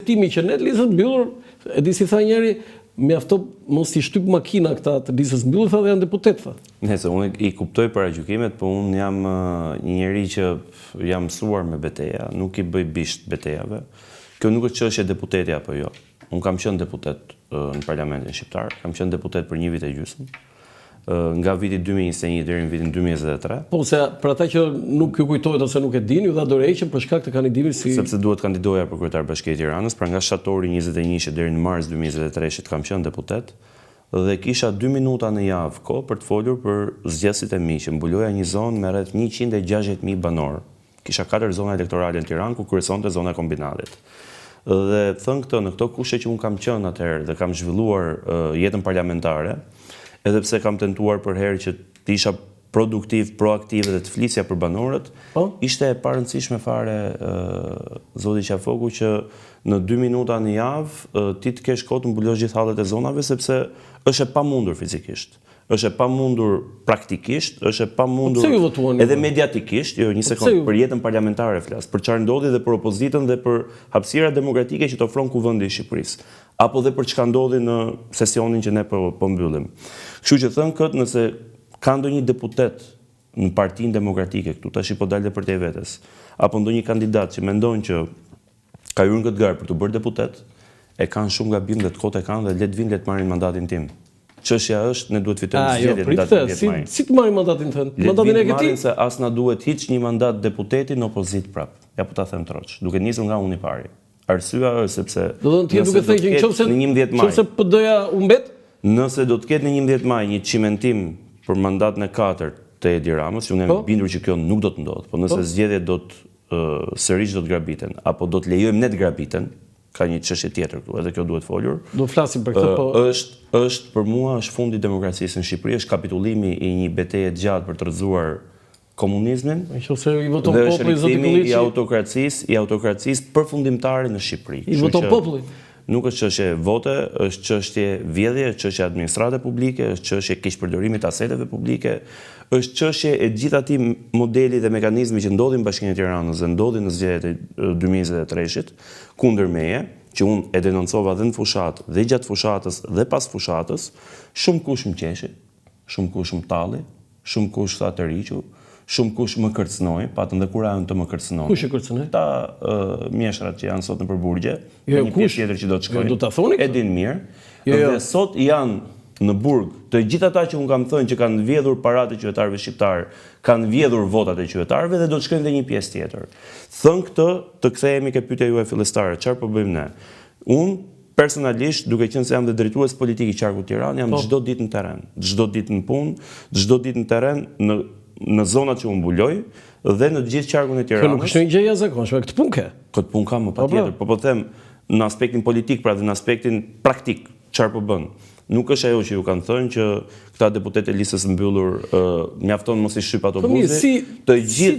perceptimi që ne të listës mbyllur, e di si tha njëri, mjafto mos i shtyp makina këta të listës mbyllur, tha dhe janë deputet, tha. Nëse unë i kuptoj paragjykimet, po unë jam një njeri që jam mësuar me beteja, nuk i bëj bisht betejave. Kjo nuk është çështje deputeti apo jo. Unë kam qenë deputet në Parlamentin Shqiptar, kam qenë deputet për 1 vit e gjysmë, nga viti 2021 deri në vitin 2023. Po, se për ata që nuk ju kujtohet ose nuk e dini, ju dha dorëheqjen për shkak të kandidimit si... Sepse duhet kandidoja për kryetar bashkia e Tiranës, pra nga shtatori 21 deri në mars 2023 kam qenë deputet, dhe kisha 2 minuta në javë kohë për të folur për zgjedhësit e mi, që mbuloja një zonë me rreth 160.000 banor. Kisha 4 zona elektorale në Tiranë, ku kryesonte zona e kombinatit. Dhe thënë këtë, në këto kushte që unë kam qenë atëherë dhe kam zhvilluar jetën parlamentare, edhe pse kam tentuar për herë që të isha produktiv, proaktiv dhe të flisja për banorët, ishte e parëndësishme fare, zoti Qafoku, që në 2 minuta në javë ti të kesh kohë të mbulosh gjithë hallet e zonave, sepse është e pamundur fizikisht, është e pamundur praktikisht, është e pamundur edhe mediatikisht, jo një sekond, për jetën parlamentare flas, për çfarë ndodhi dhe për opozitën dhe për hapësira demokratike që të ofron kuvendi i Shqipërisë, apo dhe për çka ndodhi në sesionin që ne po mbyllim. Kështu që thënë këtë, nëse ka ndonjë deputet në Partinë Demokratike këtu, tash po dalë për te vetes, apo ndonjë kandidat që mendon që ka hyrë në këtë garë për të bërë deputet, e kanë shumë gabim dhe të kotë e kanë dhe le të vinë le të marrin mandatin tim. Çështja është, ne duhet fitojmë zgjedhjet në datën 10 maj. Si të marrin mandatin tënd? Mandatin e këtij? Se as na duhet hiç një mandat deputeti në opozit prap. Ja po ta them troç, duke nisur nga unë i pari. Arsyeja është sepse do të thonë duke thënë që nëse PD-ja u mbet, nëse do të ketë në 11 maj një çimentim për mandatin e 4 të Edi Ramës, unë jam bindur që kjo nuk do të ndodhë, po nëse zgjedhjet do të sërish do të grabiten, apo do të lejojmë ne të grabiten, ka një çështje tjetër këtu, edhe kjo duhet folur. Do flasim për këtë, po është për mua është fundi i demokracisë në Shqipëri, është kapitullimi i një beteje të gjatë për të rrëzuar komunizmin. Nëse i voton populli zoti Kulliçi, i autokracisë përfundimtare në Shqipëri. I voton populli. Nuk është çështje vote, është çështje vjedhje, është çështje administrate publike, është çështje keqpërdorimit të aseteve publike, është çështje e gjithë atij modeli dhe mekanizmi që ndodhin në Bashkinë e Tiranës dhe ndodhin në zgjedhjet e 2023-shit kundër meje, që unë e denoncova dhe në fushatë, dhe gjatë fushatës dhe pas fushatës, shumë kush më qeshi, shumë kush më talli, shumë kush tha të riqu, shumë kush më kërcënoi, patën dhe kur ajo të më kërcënoi. Kush e kërcënoi? Ta mjeshrat që janë sot në përburgje, një pjesë tjetër që do të shkojnë. Do ta thoni? E din mirë. Dhe sot janë në burg të gjithë ata që unë kam thënë që kanë vjedhur paratë e qytetarëve shqiptar, kanë vjedhur votat e qytetarëve dhe do të shkojnë dhe një pjesë tjetër. Thënë këtë, të kthehemi ke pyetja juaj fillestare, çfarë po bëjmë ne? Unë personalisht, duke qenë se jam dhe drejtues politik i qarkut Tiranë, jam çdo ditë në terren, çdo ditë në punë, çdo ditë në terren në zonat që unë mbuloj dhe në gjithë qarkun e Tiranës. Kjo nuk është një gjë e jashtëzakonshme, këtë punë ke. Këtë punë kam më patjetër, po them në aspektin politik, pra dhe në aspektin praktik, çfarë po bën. Nuk është ajo që ju kanë thënë që këta deputet e listës mbyllur mjafton mos i shtyp ato buzi. Si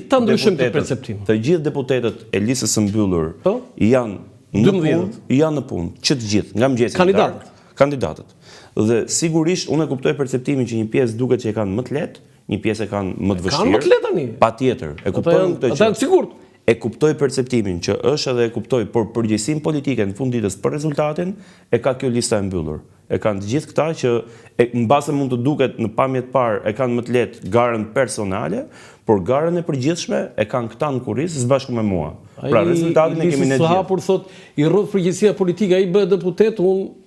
ta ndryshojmë këtë perceptim? Të gjithë deputetët e listës mbyllur janë në punë, që të gjithë, nga mëngjesi. Kandidatët. Dhe sigurisht unë e kuptoj perceptimin që një pjesë duket që e kanë më të lehtë, një pjesë e kanë më të vështirë. Kanë më të lehtë tani. Patjetër. E kuptoj këtë që. Ata janë sigurt. E kuptoj perceptimin që është edhe e kuptoj, por përgjegjësinë politike në fund ditës për rezultatin e ka kjo lista e mbyllur. E kanë të gjithë këta që mbase mund të duket në pamje të parë e kanë më të lehtë garën personale, por garën e përgjithshme e kanë këta në kurrizë së bashku me mua. Pra rezultatin e kemi ne gjithë. Ai hapur thot i rrodh përgjegjësia politike, ai bëhet deputet, unë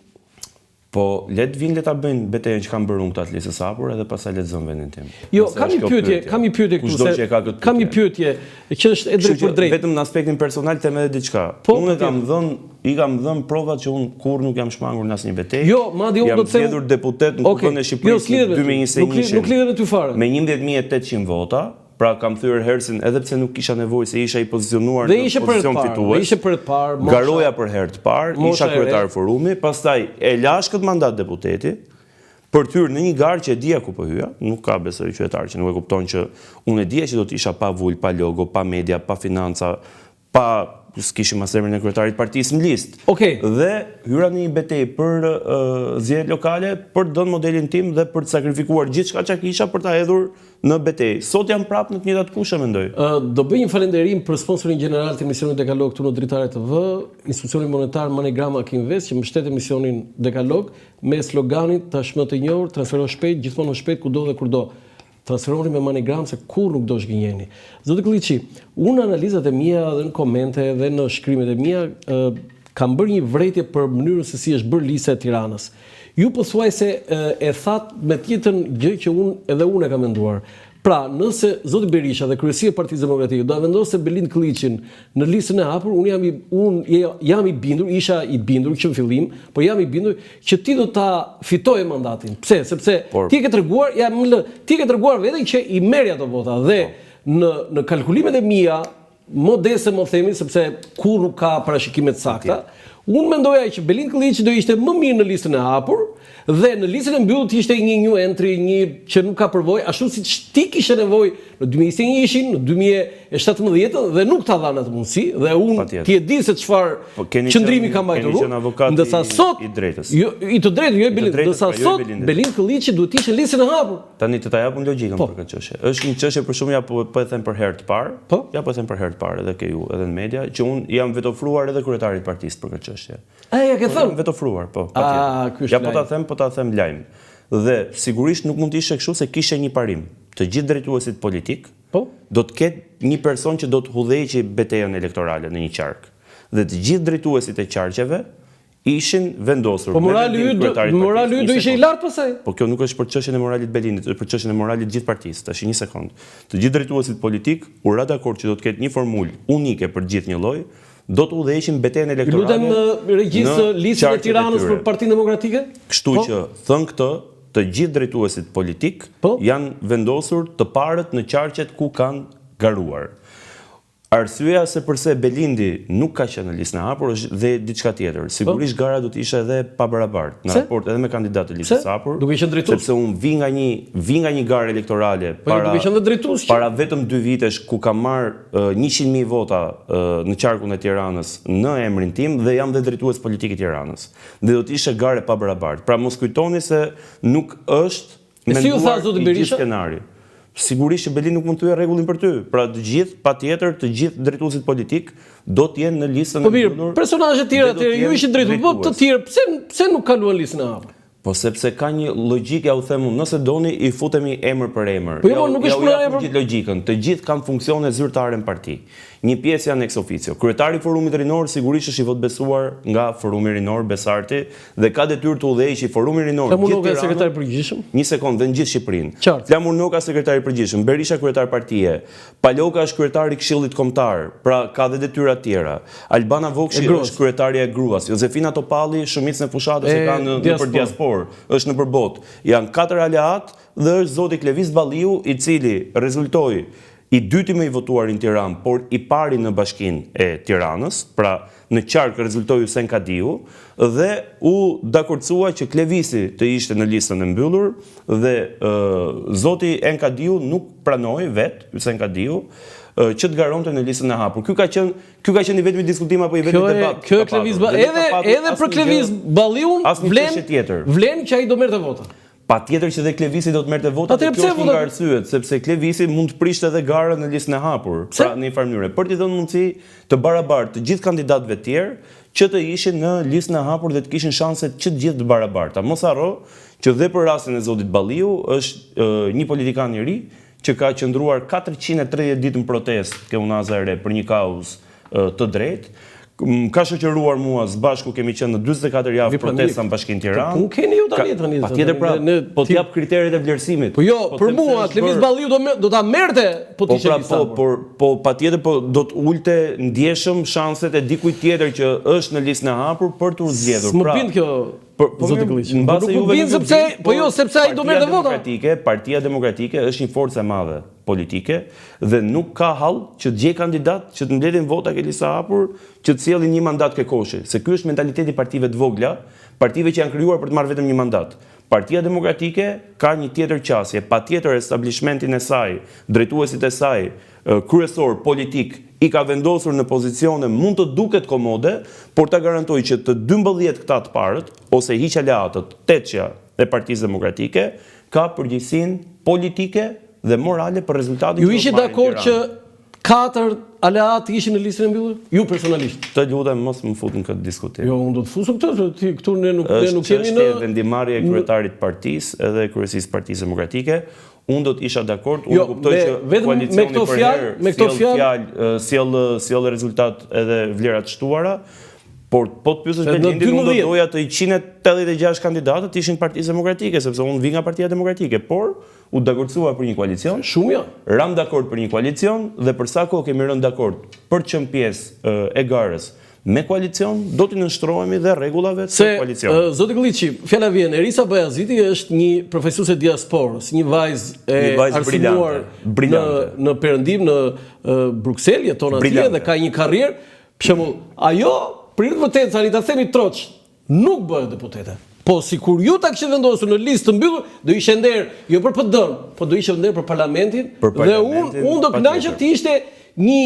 po let vinë le ta bëjnë betejën që kanë bërë unë këta të listës hapur edhe pastaj le të zënë vendin tim. Jo, kam një pyetje këtu se kam një pyetje që është e drejtë për drejtë. Vetëm në aspektin personal them edhe diçka. Unë i kam dhënë provat që unë kurrë nuk jam shmangur në asnjë betejë. Jo, madje unë do të them. Jam zgjedhur deputet në Kuvendin e Shqipërisë në 2021. Nuk lidhet me ty fare. Me 11800 vota. Pra kam thyer hersin edhe pse nuk kisha nevojë se isha i pozicionuar në pozicion fitues. Ishte për të parë. Garoja për herë të parë, isha kryetar forumi, pastaj e lash këtë mandat deputeti për të hyrë në një garë që e dija ku po hyja, nuk ka besoj qytetar që nuk e kupton që unë e dija që do të isha pa vul, pa logo, pa media, pa financa, pa s'kishim as emrin e kryetarit partisë në listë. Okej. Dhe hyra në një betejë për zgjedhjet lokale për të dhënë modelin tim dhe për të sakrifikuar gjithçka që kisha për ta hedhur në betejë. Sot jam prapë në të njëjtat kushte, mendoj. Do bëj një falënderim për sponsorin gjeneral të emisionit Dekalog këtu në Dritare TV, institucioni monetar Moneygram Akinvest, që mbështet emisionin Dekalog me sloganin tashmë të njohur, transfero shpejt, gjithmonë shpejt, kudo dhe kurdo. Transferoni me Moneygram se kur nuk do shgënjeni. Zoti Klliçi, unë analizat e mia dhe në komente dhe në shkrimet e mia kam bërë një vretje për mënyrën se si është bërë lista e Tiranës. Ju pothuajse e that me tjetër gjë që edhe unë e kam menduar. Pra, nëse zoti Berisha dhe kryesia e Partisë Demokratike do ta vendosë Belind Klliçin në listën e hapur, unë jam i bindur, isha i bindur që në fillim, por jam i bindur që ti do ta fitoje mandatin. Pse? Sepse ti e ke treguar, ti e ke treguar veten që i merr ato vota dhe në kalkulimet e mia modeste më themi, sepse kur nuk ka parashikime të sakta, unë mendoja që Belind Klliçi do ishte më mirë në listën e hapur dhe në listën e mbyllur ishte një new entry, një që nuk ka përvojë, ashtu siç ti kishe nevojë në 2021 ishin, në 2017 dhe nuk ta dhanë atë mundësi dhe unë ti e di se çfarë qëndrimi ka mbajtur. Ndërsa sot i drejtës. I të drejtë, jo i Belind, ndërsa sot Belind Klliçi duhet të ishte në listën e hapur. Tani të ta japun logjikën për këtë çështje. Është një çështje për shumë ja po e them për herë të parë. Ja po e them për herë të parë edhe ke ju, edhe në media, që unë jam vetofruar edhe kryetarit të partisë për këtë çështje. Ja ke thënë? Vetofruar, po, patjetër. Ja po ta them lajm. Dhe sigurisht nuk mund të ishte kështu se kishe një parim. Të gjithë drejtuesit politik do të ketë një person që do të udhëheqë betejën elektorale në një qark. Dhe të gjithë drejtuesit e qarqeve ishin vendosur. Po morali yt do ishte i lartë pasaj. Po kjo nuk është për çështjen e moralit Belindit, është për çështjen e moralit të gjithë partisë. Tash një sekond. Të gjithë drejtuesit politik u ra dakord që do të ketë një formulë unike për gjithë një lloj, do të udhëheqin betejën elektorale. Lutem regjistër listën e Tiranës për Partinë Demokratike? Kështu që thënë këtë, të gjithë drejtuesit politik janë vendosur të parët në qarqet ku kanë garuar. Arsyeja se përse Belindi nuk ka qenë në listën e hapur është dhe diçka tjetër. Sigurisht gara do të ishte edhe pa barabartë në raport edhe me kandidatë të listës së hapur. Duke qenë drejtues. Sepse unë vi nga një garë elektorale para vetëm 2 vitesh ku kam marr 100.000 vota në qarkun e Tiranës në emrin tim dhe jam dhe drejtues politik i Tiranës. Dhe do të ishte garë pa barabartë. Pra mos kujtoni se nuk është menduar i gjithë skenari. Sigurisht që Belind nuk mund të hyjë rregullin për ty. Pra të gjithë, patjetër, të gjithë drejtuesit politik do të jenë në listën e mbyllur. Po mirë, personazhet e tjerë atëherë ju ishin drejtues, po të tjerë pse nuk kaluan listën e hapur? Po sepse ka një logjikë, ja u them unë, nëse doni i futemi emër për emër. Po jo, nuk është për emër. Gjithë logjikën, të gjithë kanë funksione zyrtare në parti. Një pjesë janë ex officio. Kryetari i Forumit Rinor sigurisht është i votbesuar nga Forumi Rinor Besarti dhe ka detyrë të udhëheqë Forumi Rinor gjithë Tiranën. Sekretari i përgjithshëm? Një sekond, dhe në gjithë Shqipërinë. Flamur Noka sekretari i përgjithshëm, Berisha kryetar partie, Paloka është kryetari i Këshillit Kombëtar, pra ka dhe detyra të tjera. Albana Vokshi është kryetaria e gruas. Jozefina Topalli, shumicën e fushatës e ka nëpër diasporë, është nëpër botë. Janë 4 aleat dhe është zoti Klevis Balliu, i cili rezultoi i dyti më i votuar në Tiranë, por i pari në Bashkinë e Tiranës, pra në qark rezultoi Hussein Kadiu, dhe u dakordësua që Klevisi të ishte në listën e mbyllur dhe zoti Enkadiu nuk pranoi vetë Hussein Kadiu që të garonte në listën e hapur. Ky ka qenë i vetmi diskutim apo i vetmi debat. Kjo Klevis edhe për Klevis Balliun vlen që ai do merrte vota. Patjetër që dhe Klevisi do të merrte vota, kjo është nga arsyet, sepse Klevisi mund të prishte edhe garën në listën e hapur, pra në një farë mënyrë, për t'i dhënë mundësi të barabartë të gjithë kandidatëve të tjerë që të ishin në listën e hapur dhe të kishin shanset që të gjithë të barabarta. Mos harro që dhe për rastin e zotit Balliu është një politikan i ri që ka qëndruar 430 ditë në protest ke Unaza e Re për një kauzë të drejtë. Ka shoqëruar mua, së bashku kemi qenë në 44 javë protesta në Bashkinë Tiranë. Po keni ju tani. Patjetër pra, po t'jap kriteret e vlerësimit. Po jo, për mua Klevis Balliu do ta merrte po të ishte lista. Po patjetër po do të ulte ndjeshëm shanset e dikujt tjetër që është në listën e hapur për t'u zgjedhur. S'më bind kjo. Sepse ai do merrte vota. Partia Demokratike është një forcë e madhe politike dhe nuk ka hall që të gjej kandidat që të mbledhin vota ke lista hapur, që të sjellin një mandat ke koshi, se ky është mentaliteti partive të vogla, partive që janë krijuar për të marrë vetëm një mandat. Partia Demokratike ka një tjetër qasje, patjetër establishmentin e saj, drejtuesit e saj, kryesor politik i ka vendosur në pozicione mund të duket komode, por ta garantoj që të 12 këta të parët, ose hiq aleatët, 8 e Partisë Demokratike, ka përgjegjësinë politike dhe morale për rezultatin. Ju ishit dakord që 4 aleatë ishin në listën e mbyllur? Ju personalisht? Të lutem mos më fut në këtë diskutim. Jo, unë do të fusë këtë, këtu ne nuk kemi në vendimarrje e kryetarit partisë edhe kryesisë Partisë Demokratike. Unë do të isha dakord, unë kuptoj që koalicioni për herë sjell rezultat edhe vlera të shtuara, por po të pyesësh Belindin, unë do doja të 186 kandidatët ishin Partisë Demokratike, sepse unë vi nga Partia Demokratike, por u dakordsuar për një koalicion. Shumë ja. Ram dakord për një koalicion dhe për sa kohë kemi rënë dakord për të qenë pjesë e garës me koalicion, do të nënshtrohemi dhe rregullave të koalicion. Zoti Klliçi, fjala vjen, Erisa Bajaziti është një profesuese diasporës, një vajzë e arsimuar në Perëndim, në Bruksel, jeton atje dhe ka një karrierë. Për shembull, ajo për të vërtetë tani ta themi troç, nuk bëhet deputete. Po sikur ju ta kishte vendosur në listë të mbyllur, do ishte nder jo për PD-n, po do ishte nder për parlamentin dhe unë do kënaqja të ishte një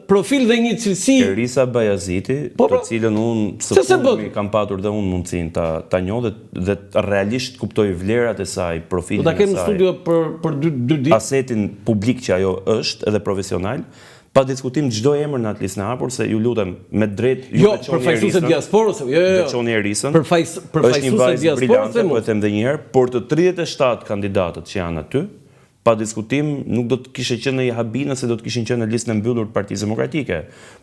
profil dhe një cilësi. Erisa Bajaziti, të cilën unë së fundmi kam patur dhe unë mundësinë ta njoh dhe realisht kuptoj vlerat e saj, profilin e saj. Do ta kem në studio për 2 ditë. Asetin publik që ajo është edhe profesional. Pa diskutim çdo emër në atë listë e hapur, se ju lutem me drejt ju veçoni Erisën. Jo, përfaqësuese diasporës, veçoni Erisën. Përfaqësuese diasporës, po e them edhe një herë, por të 37 kandidatët që janë aty, pa diskutim nuk do të kishte qenë një habi nëse do të kishin qenë në listën e mbyllur të Partisë Demokratike.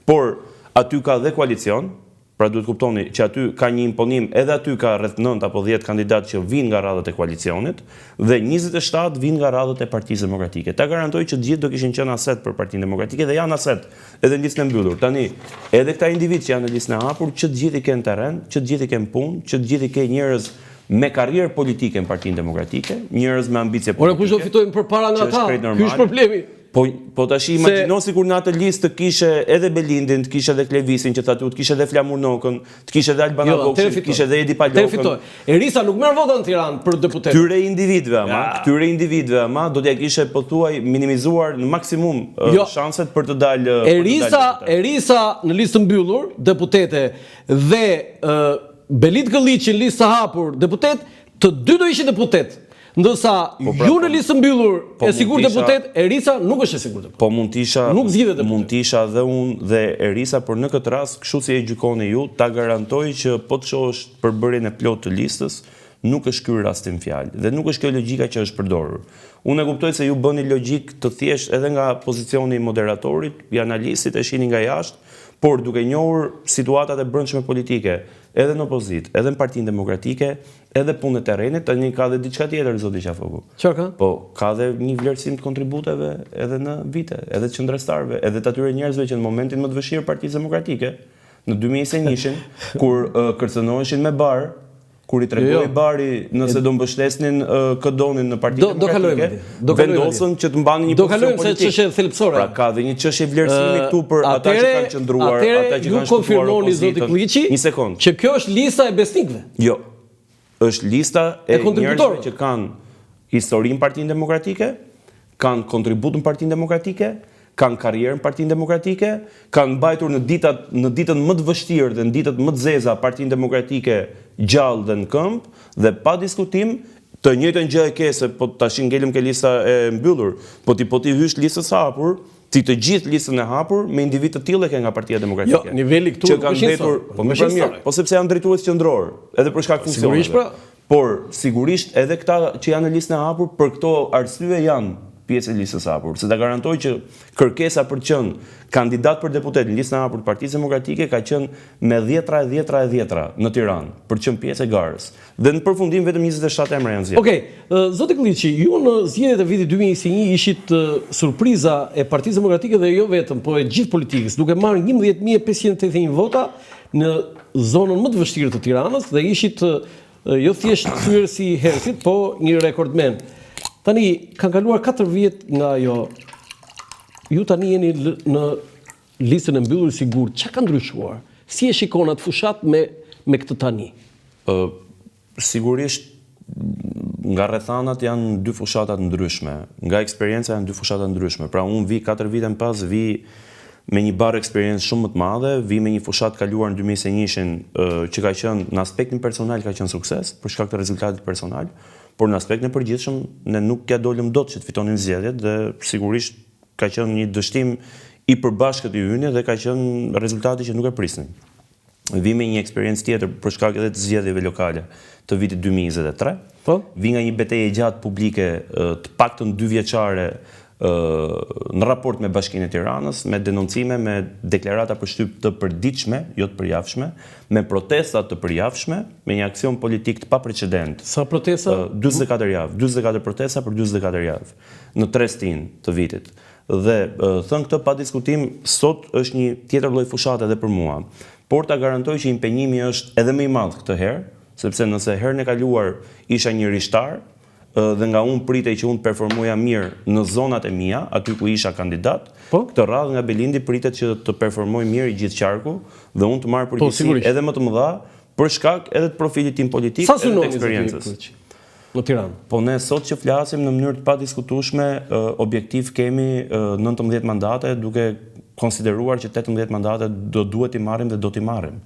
Por aty ka dhe koalicion, pra duhet kuptoni që aty ka një imponim, edhe aty ka rreth 9 apo 10 kandidatë që vinë nga radhët e koalicionit dhe 27 vinë nga radhët e Partisë Demokratike. Ta garantoj që gjithë do kishin qenë aset për Partinë Demokratike dhe janë aset edhe në listën e mbyllur. Tani, edhe këta individ që janë në listën e hapur, që të gjithë i kenë terren, që të gjithë i kenë punë, që të gjithë i kenë njerëz me karrierë politike në Partinë Demokratike, njerëz me ambicie politike. Ora kush do fitojnë përpara nga ata? Ky është problemi. Po tash imagjino sikur në atë listë të kishe edhe Belindin, të kishe edhe Klevisin që thatu, të kishe edhe Flamur Nokën, të kishe edhe Albana Vokshi, të kishe edhe Edi Palokën. Erisa nuk merr vota në Tiranë për deputet. Këtyre individëve ama do t'ja kishe pothuaj minimizuar në maksimum shanset për të dalë. Erisa në listë mbyllur deputete dhe Belit Klliçi në listë hapur deputet, të dy do ishin deputet. Ndërsa ju në listë mbyllur e sigurt deputet, Erisa nuk është e sigurt deputet. Po mund t'isha dhe unë dhe Erisa, por në këtë rast, kështu si e gjykoni ju, ta garantoj që po të shohësh përbërjen e plot të listës, nuk është ky rastin fjalë dhe nuk është kjo logjika që është përdorur. Unë e kuptoj se ju bëni logjik të thjesht edhe nga pozicioni i moderatorit, i analistit e shihni nga jashtë, por duke njohur situatat e brendshme politike, edhe në opozitë, edhe në Partinë Demokratike, edhe punë e terrenit, tani ka dhe diçka tjetër zoti Qafoku. Çfarë ka? Po, ka dhe një vlerësim të kontributeve edhe në vite, edhe të qendrestarëve, edhe të atyre njerëzve që në momentin më të vështirë Partisë Demokratike, në 2021-shin, kur kërcënoheshin me bar, kur i tregoi Bari nëse do mbështesnin Këdonin në Partinë Demokratike, vendosën që të mbanin një pozicion politik. Do kalojmë se çështje thelpsore. Pra ka dhe një çështje vlerësimi këtu për ata që kanë qëndruar, ata që kanë shkuar opozitën. Një sekond. Që kjo është lista e besnikëve. Jo. Është lista e njerëzve që kanë historinë në Partinë Demokratike, kanë kontribut në Partinë Demokratike, kanë karrierë në Partinë Demokratike, kanë mbajtur në ditën më të vështirë dhe në ditët më të zeza Partinë Demokratike gjallë dhe në këmbë, dhe pa diskutim të njëjtën gjë e ke se po tash ngelëm ke lista e mbyllur, po ti hysh listës hapur, ti të gjithë listën e hapur me individ të tillë që nga Partia Demokratike. Jo, niveli këtu është mbetur, po më mirë, po sepse janë drejtues qendror, edhe për shkak funksioneve. Por sigurisht edhe këta që janë në listën e hapur për këto arsye janë pjesë e listës hapur, se ta garantoj që kërkesa për të qenë kandidat për deputet në listën e hapur të Partisë Demokratike ka qenë me 10 në Tiranë për të qenë pjesë e garës. Dhe në përfundim vetëm 27 emra janë zgjedhur. Okej, zoti Klliçi, ju në zgjedhjet e vitit 2021 ishit surpriza e Partisë Demokratike dhe jo vetëm, po e gjithë politikës, duke marrë 11.581 vota në zonën më të vështirë të Tiranës dhe ishit jo thjesht thyer si herësit, po një rekordmen. Tani, kanë kaluar 4 vjet nga ajo, ju tani jeni në listën e mbyllur sigurt, çka ka ndryshuar? Si e shikon atë fushat me këtë tani? Sigurisht, nga rrethanat janë 2 fushata të ndryshme, nga eksperienca janë 2 fushata të ndryshme. Pra unë vi 4 vite më pas, vi me një barë eksperiencë shumë më të madhe, vi me një fushat kaluar në 2021-shin që ka qenë në aspektin personal ka qenë sukses për shkak të rezultatit personal, por në aspektin e përgjithshëm ne nuk ja dolëm dot që të fitonin zgjedhjet dhe sigurisht ka qenë një dështim i përbashkët i ynë dhe ka qenë rezultati që nuk e prisnin. Vi me një eksperiencë tjetër për shkak edhe të zgjedhjeve lokale të vitit 2023. Vi nga një betejë gjatë publike të paktën 2 vjeçare në raport me Bashkinë e Tiranës, me denoncime, me deklarata për shtyp të përditshme, jo të përjavshme, me protesta të përjavshme, me një aksion politik të paprecedent. Sa protesta? 44 javë, 44 protesta për 44 javë, në 3 stin të vitit. Dhe thënë këtë pa diskutim, sot është një tjetër lloj fushate edhe për mua. Por ta garantoj që impenjimi është edhe më i madh këtë herë, sepse nëse herën e kaluar isha një rishtar, dhe nga unë pritej që unë performoja mirë në zonat e mia, aty ku isha kandidat, këtë radhë nga Belindi pritet që të performoj mirë i gjithë qarku dhe unë të marrë përgjegjësi edhe më të mëdha për shkak edhe të profilit tim politik edhe të eksperiencës. Në Tiranë. Po ne sot që flasim në mënyrë të padiskutueshme, objektiv kemi 19 mandate, duke konsideruar që 18 mandate do duhet i marrim dhe do t'i marrim.